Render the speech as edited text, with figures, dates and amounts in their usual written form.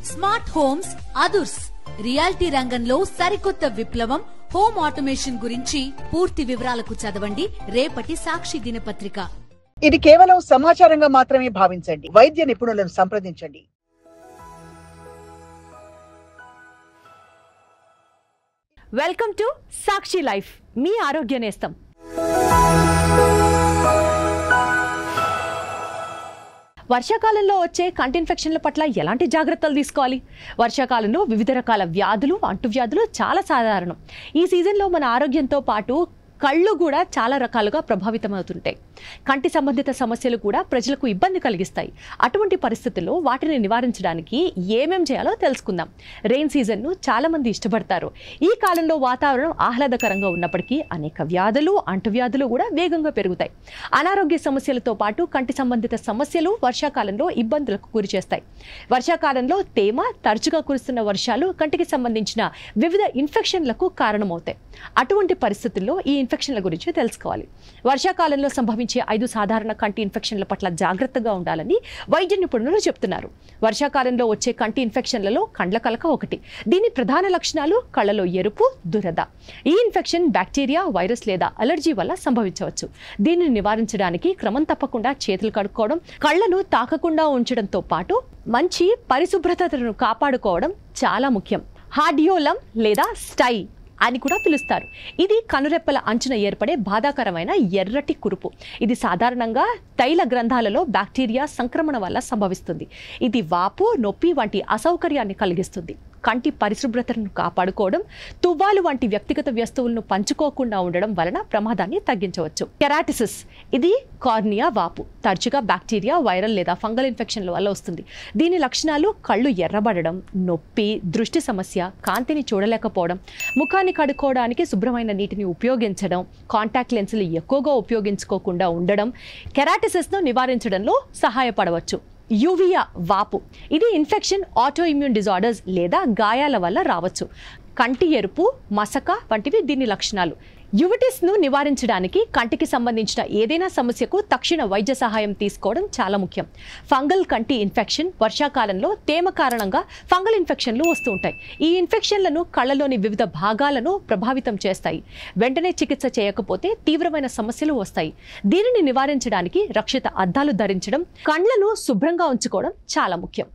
Smart homes అదుర్స్ reality రంగంలో సరికొత్త విప్లవం హోమ్ ఆటోమేషన్ గురించి పూర్తి వివరాలకు చదవండి రేపటి సాక్షి దినపత్రిక. ఇది కేవలం సమాచారంగా మాత్రమే భావించండి. వైద్య నిపుణులను సంప్రదించండి. వెల్కమ్ టు సాక్షి లైఫ్, మీ ఆరోగ్య నేస్తం. వర్షాకాలంలో వచ్చే కంటి ఇన్ఫెక్షన్ల పట్ల ఎలాంటి జాగ్రత్తలు తీసుకోవాలి? వర్షాకాలంలో వివిధ రకాల వ్యాధులు, అంటువ్యాధులు చాలా సాధారణం. ఈ సీజన్లో మన ఆరోగ్యంతో పాటు కళ్ళు కూడా చాలా రకాలుగా ప్రభావితమవుతుంటాయి. కంటి సంబంధిత సమస్యలు కూడా ప్రజలకు ఇబ్బంది కలిగిస్తాయి. అటువంటి పరిస్థితుల్లో వాటిని నివారించడానికి ఏమేం చేయాలో తెలుసుకుందాం. రెయిన్ సీజన్ను చాలా మంది ఇష్టపడతారు. ఈ కాలంలో వాతావరణం ఆహ్లాదకరంగా ఉన్నప్పటికీ అనేక వ్యాధులు, అంటువ్యాధులు కూడా వేగంగా పెరుగుతాయి. అనారోగ్య సమస్యలతో పాటు కంటి సంబంధిత సమస్యలు వర్షాకాలంలో ఇబ్బందులకు గురి చేస్తాయి. వర్షాకాలంలో తేమ, తరచుగా కురుస్తున్న వర్షాలు కంటికి సంబంధించిన వివిధ ఇన్ఫెక్షన్లకు కారణమవుతాయి. అటువంటి పరిస్థితుల్లో ఈ ఇన్ఫెక్షన్ల గురించి తెలుసుకోవాలి. వర్షాకాలంలో సంభవించే 5 సాధారణ కంటి ఇన్ఫెక్షన్ల పట్ల జాగ్రత్తగా ఉండాలని వైద్య నిపుణులు చెప్తున్నారు. వర్షాకాలంలో వచ్చే కంటి ఇన్ఫెక్షన్లలో కండ్ల కలక ఒకటి. దీని ప్రధాన లక్షణాలు కళ్ళలో ఎరుపు, దురద. ఈ ఇన్ఫెక్షన్ బ్యాక్టీరియా, వైరస్ లేదా అలర్జీ వల్ల సంభవించవచ్చు. దీనిని నివారించడానికి క్రమం తప్పకుండా చేతులు కడుక్కోవడం, కళ్ళను తాకకుండా ఉంచడంతో పాటు మంచి పరిశుభ్రతను కాపాడుకోవడం చాలా ముఖ్యం. హార్డియోలమ్ లేదా స్టై అని కూడా పిలుస్తారు. ఇది కనురెప్పల అంచున ఏర్పడే బాధాకరమైన ఎర్రటి కురుపు. ఇది సాధారణంగా తైల గ్రంథాలలో బ్యాక్టీరియా సంక్రమణ వల్ల సంభవిస్తుంది. ఇది వాపు, నొప్పి వంటి అసౌకర్యాన్ని కలిగిస్తుంది. కంటి పరిశుభ్రతను కాపాడుకోవడం, తువ్వాలు వంటి వ్యక్తిగత వస్తువులను పంచుకోకుండా ఉండడం వలన ప్రమాదాన్ని తగ్గించవచ్చు. కెరాటిసిస్, ఇది కార్నియా వాపు. తరచుగా బ్యాక్టీరియా, వైరల్ లేదా ఫంగల్ ఇన్ఫెక్షన్ల వల్ల వస్తుంది. దీని లక్షణాలు కళ్ళు ఎర్రబడడం, నొప్పి, దృష్టి సమస్య, కాంతిని చూడలేకపోవడం, ముఖాన్ని కడుక్కోవడానికి శుభ్రమైన నీటిని ఉపయోగించడం, కాంటాక్ట్ లెన్సులు ఎక్కువగా ఉపయోగించుకోకుండా ఉండడం కెరాటిసిస్ను నివారించడంలో సహాయపడవచ్చు. యూవియా వాపు, ఇది ఇన్ఫెక్షన్, ఆటో ఇమ్యూన్ డిజార్డర్స్ లేదా గాయాల వల్ల రావచ్చు. కంటి ఎరుపు, మసక వంటివి దీని లక్షణాలు. యువిటిస్ను నివారించడానికి కంటికి సంబంధించిన ఏదైనా సమస్యకు తక్షణ వైద్య సహాయం తీసుకోవడం చాలా ముఖ్యం. ఫంగల్ కంటి ఇన్ఫెక్షన్, వర్షాకాలంలో తేమ కారణంగా ఫంగల్ ఇన్ఫెక్షన్లు వస్తూ ఉంటాయి. ఈ ఇన్ఫెక్షన్లను కళ్ళలోని వివిధ భాగాలను ప్రభావితం చేస్తాయి. వెంటనే చికిత్స చేయకపోతే తీవ్రమైన సమస్యలు వస్తాయి. దీనిని నివారించడానికి రక్షిత అద్దాలు ధరించడం, కళ్ళను శుభ్రంగా ఉంచుకోవడం చాలా ముఖ్యం.